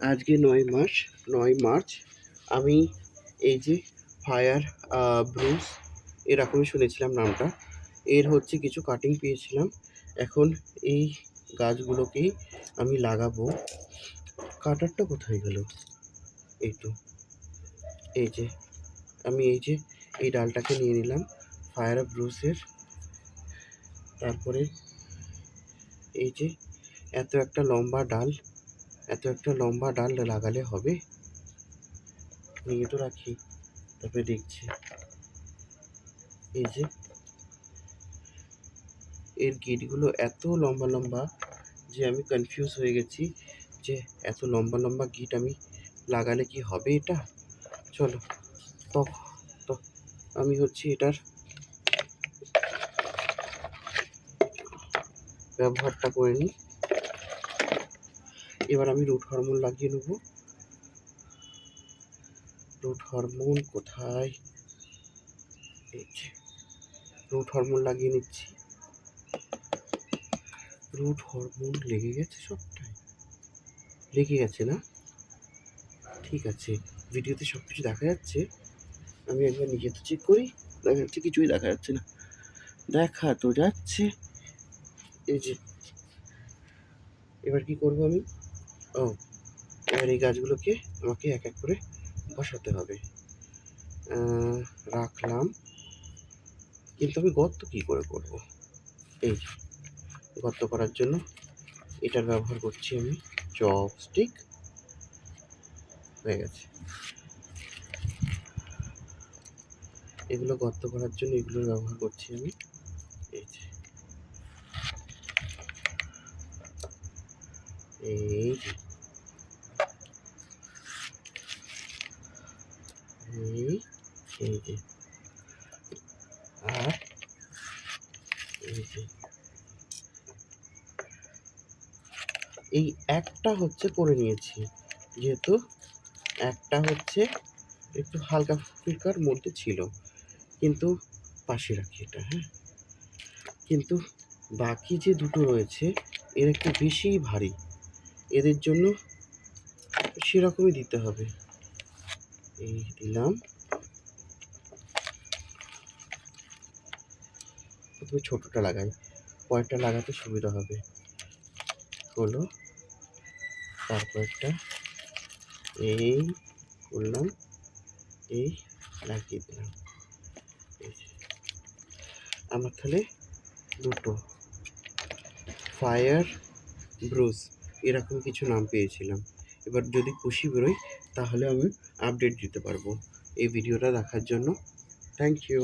আজকে ৯ মার্চ। আমি এই যে ফায়ার ব্রুস এরকমই শুনেছিলাম নামটা। এর হচ্ছে কিছু কাটিং পেয়েছিলাম। এখন এই গাছগুলোকেই আমি লাগাবো। কাটারটা কোথায় গেল? এই তো, এই যে আমি এই ডালটাকে নিয়ে নিলাম ফায়ার ব্রুসের। তারপরে এই যে এত একটা লম্বা ডাল লাগালে হবে? নিয়ে তো রাখি, তারপরে দেখছি। এই যে এর গিটগুলো এত লম্বা যে আমি কনফিউজ হয়ে গেছি যে এত লম্বা গিট আমি লাগালে কি হবে এটা। চলো তো তো আমি হচ্ছে এটার ব্যবহারটা করে নিই। এবার আমি রুট হরমোন লাগিয়ে নেব। রুট হরমোন কোথায়? এই যে রুট হরমোন লাগিয়ে নিচ্ছি। রুট হরমোন লেগে গেছে, সবটাই লেগে গেছে না? ঠিক আছে, ভিডিওতে সব কিছু দেখা যাচ্ছে। আমি একবার নিজে তো চেক করি। দেখা যাচ্ছে কিছুই দেখা যাচ্ছে না। দেখা তো যাচ্ছে। এই যে এবার কি করবো আমি? এবার এই গাছগুলোকে আমাকে এক এক করে বসাতে হবে। রাখলাম, কিন্তু আমি গর্ত কি করে করব? এই গর্ত করার জন্য এটার ব্যবহার করছি আমি, চপস্টিক। হয়ে গেছে। এগুলো গর্ত করার জন্য এগুলো ব্যবহার করছি আমি। এই যে এই যে এই যে আর এই যে এই একটা হচ্ছে করে নিয়েছি, যেহেতু একটা হচ্ছে একটু হালকা ফুলকার মধ্যে ছিল, কিন্তু পাশে রাখি এটা। হ্যাঁ, কিন্তু বাকি যে দুটো রয়েছে এর একটু বেশিই ভারী, এদের জন্য সেরকমই দিতে হবে। এই দিলাম। প্রথমে ছোটোটা লাগাই, পরেরটা লাগাতে সুবিধা হবে। হলো, তারপরটা এই করলাম, এই লাগিয়ে দিলাম। এই যে আমার তাহলে দুটো ফায়ার ব্রুস এরকম কিছু নাম পেয়েছিলাম। এবার যদি খুশি বেরোয় তাহলে আমি আপডেট দিতে পারবো। এই ভিডিওটা দেখার জন্য থ্যাংক ইউ।